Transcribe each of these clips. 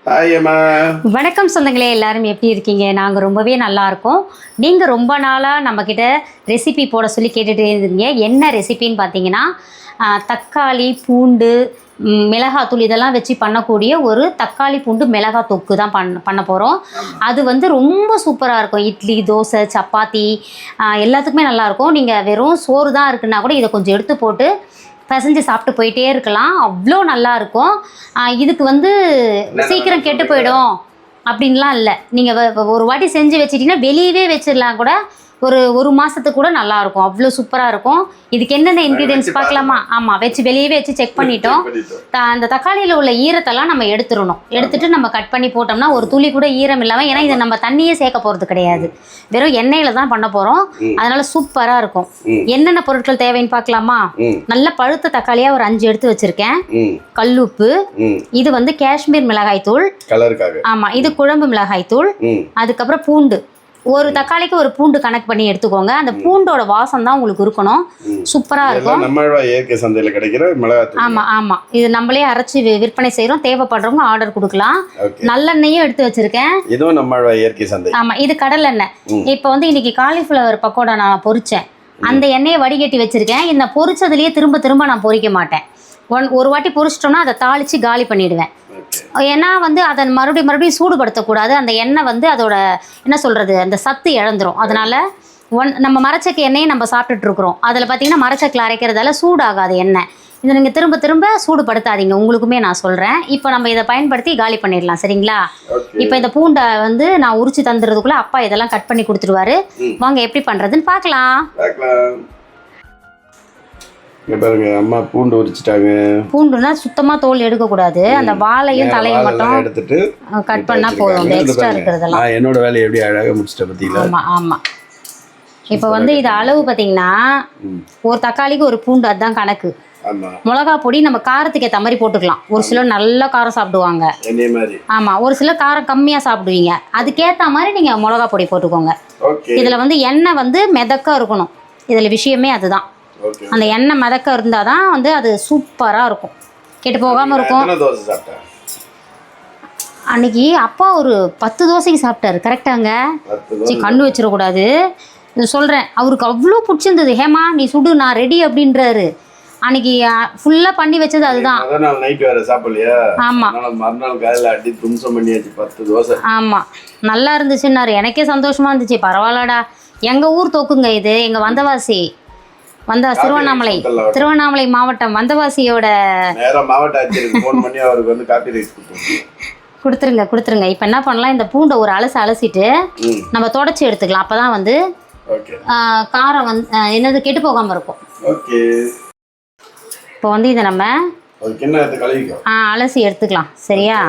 வணக்கம் சொந்தங்களே, எல்லாரும் எப்படி இருக்கீங்க? நாங்கள் ரொம்பவே நல்லா இருக்கோம். நீங்கள் ரொம்ப நாளாக நம்மக்கிட்ட ரெசிபி போட சொல்லி கேட்டுகிட்டே இருந்தீங்க. என்ன ரெசிபின்னு பார்த்தீங்கன்னா, தக்காளி பூண்டு மிளகாத்தூள் இதெல்லாம் வச்சு பண்ணக்கூடிய ஒரு தக்காளி பூண்டு மிளகாய் தொக்கு தான் பண்ண போகிறோம். அது வந்து ரொம்ப சூப்பராக இருக்கும். இட்லி, தோசை, சப்பாத்தி எல்லாத்துக்குமே நல்லாயிருக்கும். நீங்கள் வெறும் சோறு தான் இருக்குன்னா கூட இதை கொஞ்சம் எடுத்து போட்டு பிசைஞ்சு சாப்பிட்டு போயிட்டே இருக்கலாம். அவ்வளோ நல்லாயிருக்கும். இதுக்கு வந்து சீக்கிரம் கெட்டு போயிடும் அப்படின்லாம் இல்லை. நீங்கள் ஒரு வாட்டி செஞ்சு வச்சிட்டிங்கன்னா வெளியவே வச்சிடலாம் கூட. ஒரு மாதத்துக்கு கூட நல்லாயிருக்கும். அவ்வளோ சூப்பராக இருக்கும். இதுக்கு என்னென்ன இன்க்ரீடியன்ஸ் பார்க்கலாமா? ஆமாம், வெளியவே வச்சு செக் பண்ணிட்டோம். அந்த தக்காளியில் உள்ள ஈரத்தெல்லாம் நம்ம எடுத்துட்டு நம்ம கட் பண்ணி போட்டோம்னா ஒரு துளி கூட ஈரம் இல்லாமல், ஏன்னா இதை நம்ம தண்ணியே சேர்க்க போகிறது கிடையாது, வெறும் எண்ணெயில் தான் பண்ண போகிறோம். அதனால சூப்பராக இருக்கும். என்னென்ன பொருட்கள் தேவைன்னு பார்க்கலாமா? நல்ல பழுத்த தக்காளியாக ஒரு 5 எடுத்து வச்சுருக்கேன். கல்லுப்பு, இது வந்து காஷ்மீர் மிளகாய் தூள், ஆமாம் இது குழம்பு மிளகாய் தூள். அதுக்கப்புறம் பூண்டு, ஒரு தக்காளிக்கு ஒரு பூண்டு கணக்கு பண்ணி எடுத்துக்கோங்க. அந்த பூண்டோட வாசம் தான் உங்களுக்கு இருக்கணும். சூப்பராக இருக்கும். இயற்கை சந்தையில் கிடைக்கிற மிளகாய். ஆமாம் இது நம்மளே அரைச்சி விற்பனை செய்கிறோம். தேவைப்படுறவங்க ஆர்டர் கொடுக்கலாம். நல்லெண்ணெயும் எடுத்து வச்சிருக்கேன். இதுவும் நம்ம இயற்கை சந்தை. ஆமாம், இது கடலெண்ணெய். இப்போ வந்து இன்னைக்கு காலிஃப்ளவர் பக்கோடா நான் பொரிச்சேன். அந்த எண்ணெயை வடிகட்டி வச்சிருக்கேன். இந்த பொரிச்சதுலேயே திரும்ப நான் பொரிக்க மாட்டேன். ஒரு வாட்டி பொரிச்சிட்டோம்னா அதை தாளித்து காலி பண்ணிவிடுவேன். ஏன்னா வந்து அதை மறுபடியும் சூடுபடுத்தக்கூடாது. அந்த எண்ணெய் வந்து அதோட என்ன சொல்கிறது, அந்த சத்து இழந்துரும். அதனால் நம்ம மரச்சக்கு எண்ணெயை நம்ம சாப்பிட்டுட்ருக்குறோம். அதில் பார்த்தீங்கன்னா மரச்சக்கில் அரைக்கிறதால சூடாகாது எண்ணெய். இதை நீங்கள் திரும்ப சூடுபடுத்தாதீங்க. உங்களுக்குமே நான் சொல்கிறேன். இப்போ நம்ம இதை பயன்படுத்தி காலி பண்ணிடலாம், சரிங்களா? இப்போ இந்த பூண்டை வந்து நான் உரிச்சு தந்துடுறதுக்குள்ளே அப்பா இதெல்லாம் கட் பண்ணி கொடுத்துருவாரு. வாங்க எப்படி பண்ணுறதுன்னு பார்க்கலாம். பாருங்க, அம்மா பூண்டு உரிச்சிட்டாங்க. பூண்டுனா சுத்தமா தோல் எடுக்க கூடாது. அந்த வாழையும் தலையும் மட்டும் எடுத்துட்டு கட் பண்ணா போதும். எக்ஸ்ட்ரா இருக்கிறதெல்லாம் நான் என்னோட வேலையை எப்படி அழகாக முடிச்சிட்டேன் பார்த்தீங்களா? ஆமா. இப்போ வந்து இது அளவு பார்த்தீங்கன்னா ஒரு தக்காளிக்கு ஒரு பூண்டு, அதுதான் கணக்கு. மிளகா பொடி நம்ம காரத்துக்கு ஏற்ற மாதிரி போட்டுக்கலாம். ஒரு சிலர் நல்லா காரம் சாப்பிடுவாங்க. ஆமா, ஒரு சிலர் காரம் கம்மியா சாப்பிடுவீங்க. அதுக்கேற்ற மாதிரி நீங்க மிளகா பொடி போட்டுக்கோங்க. இதுல வந்து எண்ணெய் வந்து மிதக்க இருக்கணும். இதுல விஷயமே அதுதான். அந்த எண்ணெய் மிதக்க இருந்தால் தான் வந்து அது சூப்பராக இருக்கும், கெட்டு போகாமல் இருக்கும். அன்னைக்கு அப்பா ஒரு 10 தோசைக்கு சாப்பிட்டாரு. கரெக்டாங்க, கண்ணு வச்சிடக்கூடாது சொல்கிறேன். அவருக்கு அவ்வளோ பிடிச்சிருந்தது. ஹேமா நீ சுடு, நான் ரெடி அப்படின்றாரு. அன்னைக்கு ஃபுல்லாக பண்ணி வச்சது அதுதான். ஆமாம், நல்லா இருந்துச்சுன்னாரு. எனக்கே சந்தோஷமாக இருந்துச்சு. பரவாயில்லடா, எங்கள் ஊர் தோக்குங்க இது. எங்கள் வந்தவாசி திருவண்ணாமலை மாவட்டம் வந்தவாசியோட கொடுத்துருங்க. இப்போ என்ன பண்ணலாம், இந்த பூண்டை ஒரு அலசிட்டு நம்ம தொடச்சி எடுத்துக்கலாம். அப்போதான் வந்து காரம் வந்து என்னது கெட்டு போகாமல் இருக்கும். இப்போ வந்து இதை நம்ம அலசி எடுத்துக்கலாம், சரியா?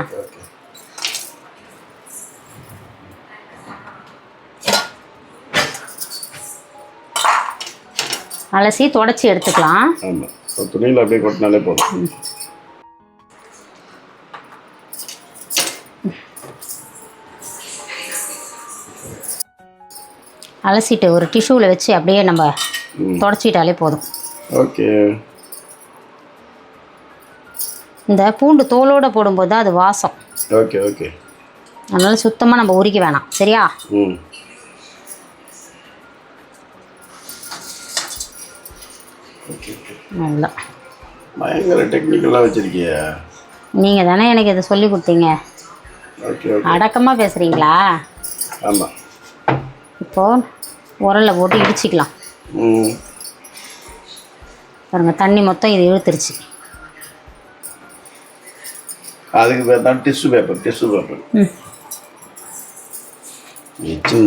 அலசி தொடச்சி எடுத்துக்கலாம். துணியில் அப்படியே கொட்டினாலே போதும். அலசிட்டு ஒரு டிஷ்யூவில் வச்சு அப்படியே நம்ம தொடச்சிட்டாலே போதும். ஓகே. இந்த பூண்டு தோலோடு போடும்போது தான் அது வாசம். ஓகே. அதனால சுத்தமாக நம்ம உரிக்க வேணாம், சரியா? பயங்கர டெக்னிக்கலாக வச்சிருக்கிய. நீங்கள் தானே எனக்கு இதை சொல்லி கொடுத்தீங்க. அடக்கமாக பேசுகிறீங்களா? ஆமாம். இப்போது உரலில் போட்டு இடிச்சிக்கலாம். பாருங்க, தண்ணி மொத்தம் இது இழுத்துருச்சு. அதுக்கு பேர் தான் டிஷ்யூ பேப்பர்.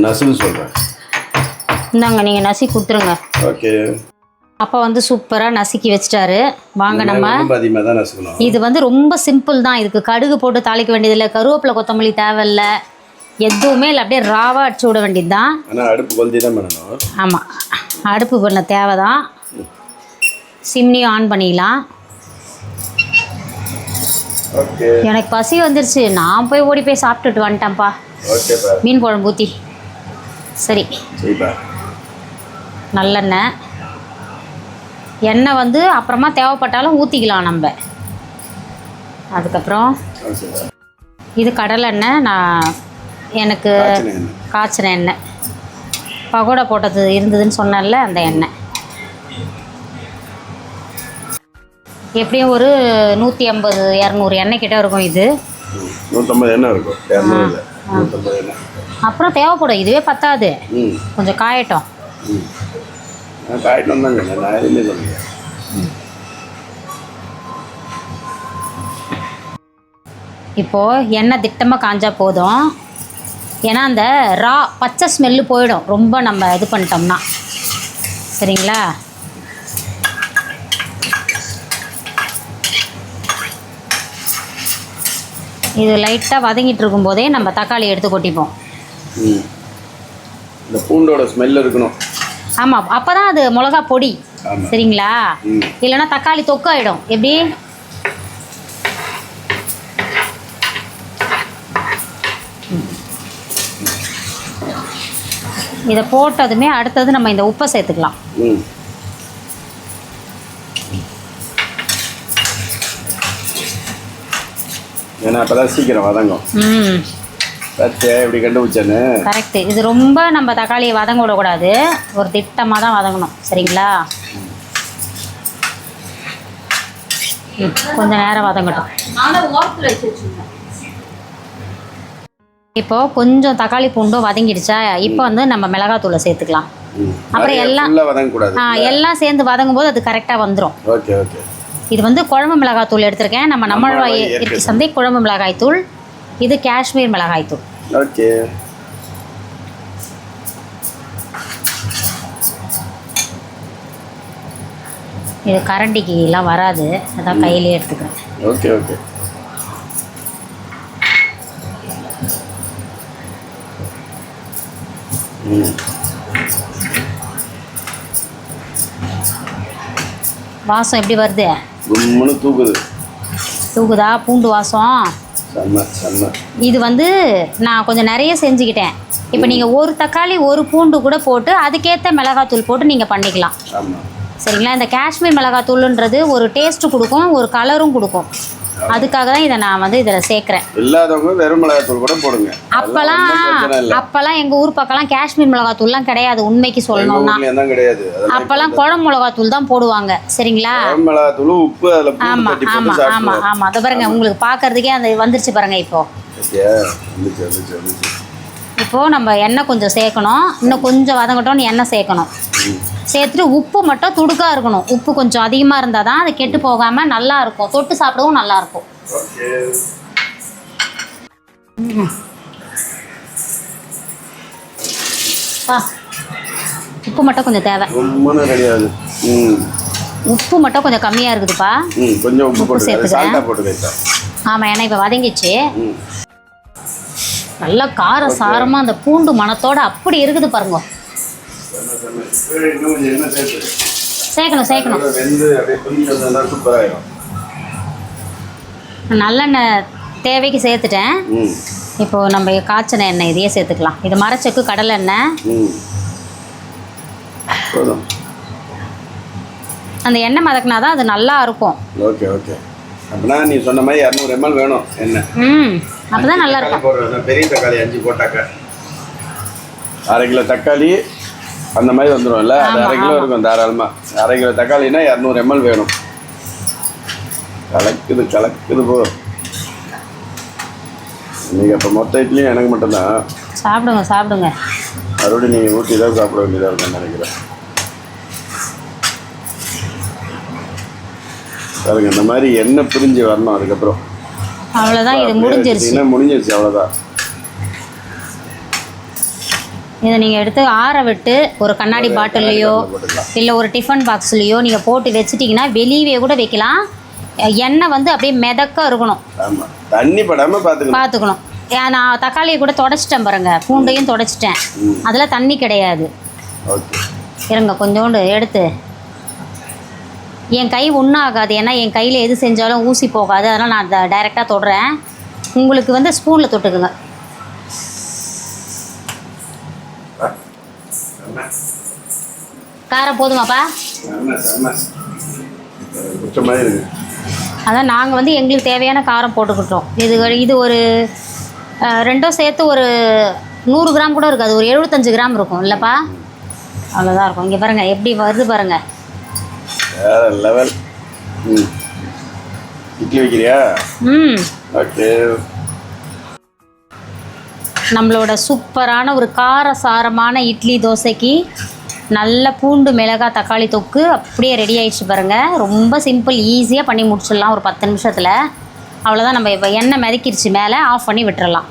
நசுக்கு சொல்கிறேன். இந்தாங்க, நீங்கள் நசி கொடுத்துருங்க. ஓகே. அப்பா வந்து சூப்பராக நசுக்கி வச்சிட்டாரு. வாங்க நம்ம இது வந்து ரொம்ப சிம்பிள் தான். இதுக்கு கடுகு போட்டு தாளிக்க வேண்டியதில்லை, கருவேப்பிலை கொத்தமல்லி தேவையில்லை, எதுவுமே இல்லை. அப்படியே ராவாக அடிச்சு விட வேண்டியது தான். ஆமாம், அடுப்பு பண்ண தேவை தான். சிம்னியும் ஆன் பண்ணிக்கலாம். எனக்கு பசி வந்துருச்சு. நான் போய் ஓடி போய் சாப்பிட்டுட்டு வந்துட்டேன்ப்பா. மீன் குழம்பு ஊற்றி. சரி, நல்லெண்ணெய். எண்ணெய் வந்து அப்புறமா தேவைப்பட்டாலும் ஊற்றிக்கலாம் நம்ம. அதுக்கப்புறம் இது கடலை எண்ணெய். நான் எனக்கு காய்ச்சின எண்ணெய் பகோடா போட்டது இருந்ததுன்னு சொன்னேன்ல, அந்த எண்ணெய். எப்படியும் ஒரு 150 200 எண்ணெய் கிட்ட இருக்கும் இது. 150 எண்ணெய் இருக்கும். 150 எண்ணெய். அப்புறம் தேவைப்படும், இதுவே பத்தாது, கொஞ்சம் காயட்டும். காயட்டும் தாங்க, நான் எதுவுமே சொல்லுங்க. இப்போது எண்ணெய் திட்டமாக காஞ்சா போதும். ஏன்னா அந்த பச்சை ஸ்மெல்லு போயிடும் ரொம்ப நம்ம இது பண்ணிட்டோம்னா. சரிங்களா? இது லைட்டாக வதங்கிட்டு இருக்கும்போதே நம்ம தக்காளி எடுத்து கொட்டிப்போம். இந்த பூண்டோட ஸ்மெல் இருக்கணும். ஆமாம், அப்போ தான் அது மிளகா பொடி. சரிங்களா? இல்லைன்னா தக்காளி தொக்காயிடும். எப்படி? இதை போட்டதுமே அடுத்தது நம்ம இந்த உப்பை சேர்த்துக்கலாம். ஏன்னா அப்போதான் சீக்கிரம் வதங்கும். எப்படி கண்டுபிடிச்சேன்னு. கரெக்டு. இது ரொம்ப நம்ம தக்காளியை வதங்க விடக்கூடாது, ஒரு திட்டமாக தான் வதங்கணும். சரிங்களா? கொஞ்சம் நேரம் வதங்கட்டும். இப்போ கொஞ்சம் தக்காளி பூண்டும் வதங்கிடுச்சா, இப்போ வந்து நம்ம மிளகாத்தூளை சேர்த்துக்கலாம். அப்புறம் எல்லாம் சேர்ந்து வதங்கும் போது அது கரெக்டாக வந்துடும். Okay okay. இது வந்து குழம்பு மிளகாத்தூள் எடுத்திருக்கேன். நம்ம நம்மள்வாய் இருக்கு சந்தை குழம்பு மிளகாய் தூள். இது காஷ்மீர் மிளகாய் தூள். ஓகே. இது கரண்டிக்கு எல்லாம் வராது, அதான் கையிலே எடுத்துக்கிறேன். Okay okay. வாசம் எப்படி வருது? தூக்குதா பூண்டு வாசம்? இது வந்து நான் கொஞ்சம் நிறைய செஞ்சுக்கிட்டேன். இப்போ நீங்கள் ஒரு தக்காளி ஒரு பூண்டு கூட போட்டு அதுக்கேற்ற மிளகாத்தூள் போட்டு நீங்கள் பண்ணிக்கலாம். சரிங்களா? இந்த காஷ்மீர் மிளகாத்தூளுன்றது ஒரு டேஸ்ட்டு கொடுக்கும், ஒரு கலரும் கொடுக்கும். அதுக்காக தான் இதை நான் வந்து இதில் சேர்க்குறேன். இல்லாதவங்க வெறும் மிளகாத்தூள் கூட போடுங்க. அப்போல்லாம் எங்கள் ஊர் பக்கம்லாம் காஷ்மீர் மிளகாத்தூள்லாம் கிடையாது. உண்மைக்கு சொல்லணும்னா அப்போல்லாம் குழம்பு மிளகாத்தூள் தான் போடுவாங்க. சரிங்களா? உப்பு. ஆமாம் ஆமாம் ஆமாம் ஆமாம். அதை பாருங்க, உங்களுக்கு பார்க்கறதுக்கே அந்த வந்துருச்சு பாருங்க. இப்போது நம்ம எண்ணெய் கொஞ்சம் சேர்க்கணும். இன்னும் கொஞ்சம் வதங்கட்டோன்னு எண்ணெய் சேர்க்கணும். சேர்த்துட்டு உப்பு மட்டும் துடுக்காக இருக்கணும். உப்பு கொஞ்சம் அதிகமாக இருந்தால் தான் அது கெட்டு போகாமல் நல்லா இருக்கும், தொட்டு சாப்பிடவும் நல்லாயிருக்கும். உப்பு மட்டும் கொஞ்சம் தேவை. உப்பு மட்டும் கொஞ்சம் கம்மியாக இருக்குதுப்பா, கொஞ்சம் உப்பு சேர்த்துக்கிறேன். ஆமாம், ஏன்னா இப்போ வதங்கிச்சு. நல்லா கார சாரமாக அந்த பூண்டு மணத்தோடு அப்படி இருக்குது பாருங்க. சேர்க்கணும். நல்லெண்ணெய் தேவைக்கு சேர்த்துட்டேன். இப்போ நம்ம காய்ச்சின எண்ணெய் இதையே சேர்த்துக்கலாம். இது மரச்செக்கு கடலை எண்ணெய். அந்த எண்ணெய் மதக்குனாதான் அது நல்லா இருக்கும். Okay okay. அப்படின்னா நீ சொன்ன மாதிரி 200 ml வேணும் எண்ணெய். அப்பதான் நல்லா இருக்கும். பெரிய தக்காளி 5 போட்டாக்க 1/2 கிலோ தக்காளி அந்த மாதிரி வந்துடும்ல. அது 1/2 கிலோ இருக்கும் தாராளமாக. 1/2 கிலோ தக்காளினா 200 ml வேணும். கலக்குது போ. நீங்கள் அப்போ மொத்த இட்லியும் எனக்கு மட்டும்தான். சாப்பிடுங்க. மறுபடியும் நீங்கள் ஊற்றி தான் சாப்பிட வேண்டியதாக இருக்குன்னு நினைக்கிறேன். பாருங்க, இந்த மாதிரி எண்ணெய் பிரிஞ்சு வரணும். அதுக்கப்புறம் அவ்வளோதான், இது முடிஞ்சிருச்சு. அவ்வளோதான். இதை நீங்கள் எடுத்து ஆற விட்டு ஒரு கண்ணாடி பாட்டில்லையோ இல்லை ஒரு டிஃபன் பாக்ஸ்லேயோ நீங்கள் போட்டு வச்சுட்டிங்கன்னா வெளியவே கூட வைக்கலாம். எண்ணெய் வந்து அப்படியே மிதக்க இருக்கணும். தண்ணி படாமல் பார்த்துக்கணும். நான் தக்காளியை கூட தொடச்சிட்டேன் பாருங்க, பூண்டையும் தொடச்சிட்டேன். அதில் தண்ணி கிடையாது. இருங்க கொஞ்சோண்டு எடுத்து. என் கை ஒன்றும் ஆகாது, ஏன்னா என் கையில் எது செஞ்சாலும் ஊசி போகாது. அதனால் நான் அதை டைரெக்டாக தொடுறேன். உங்களுக்கு வந்து ஸ்பூனில் தொட்டுக்குங்க. காரம் போதுமாப்பா? அதான் நாங்கள் வந்து எங்களுக்கு தேவையான காரம் போட்டுக்கிட்டோம். இது ஒரு ரெண்டும் சேர்த்து ஒரு 100 கிராம் கூட இருக்காது, ஒரு 75 கிராம் இருக்கும் இல்லைப்பா? அவ்வளோதான் இருக்கும். இங்கே பாருங்கள் எப்படி வருது பாருங்கள். வேற லெவல். இட்லி வைக்கிறியா? ஓகே. நம்மளோட சூப்பரான ஒரு காரசாரமான இட்லி தோசைக்கு நல்ல பூண்டு மிளகாய் தக்காளி தொக்கு அப்படியே ரெடி ஆகிடுச்சு பாருங்கள். ரொம்ப சிம்பிள், ஈஸியாக பண்ணி முடிச்சிடலாம் ஒரு 10 நிமிஷத்தில். அவ்வளோதான். நம்ம இப்போ எண்ணெய் மிதக்கிடுச்சு, மேலே ஆஃப் பண்ணி விட்டுறலாம்.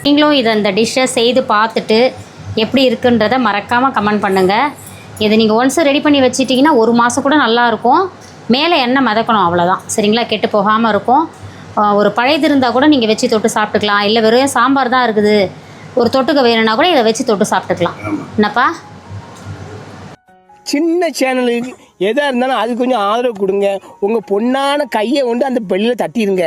நீங்களும் இந்த டிஷ்ஷை செய்து பார்த்துட்டு எப்படி இருக்குன்றதை மறக்காமல் கமெண்ட் பண்ணுங்கள். இதை நீங்கள் ஒன்ஸ் ரெடி பண்ணி வச்சிட்டிங்கன்னா 1 மாதம் கூட நல்லாயிருக்கும். மேலே எண்ணெய் மிதக்கணும், அவ்வளோதான். சரிங்களா? கெட்டு போகாமல் இருக்கும். ஒரு பழையது இருந்தால் கூட நீங்கள் வச்சு தொட்டு சாப்பிட்டுக்கலாம். இல்லை வெறும் சாம்பார் தான் இருக்குது, ஒரு தொட்டுக்க வேணும்னா கூட இதை வச்சு தொட்டு சாப்பிட்டுக்கலாம். என்னப்பா? சின்ன சேனலுக்கு எதாக இருந்தாலும் அது கொஞ்சம் ஆதரவு கொடுங்க. உங்கள் பொண்ணான கையை கொண்டு அந்த பெல்லில் தட்டிடுங்க.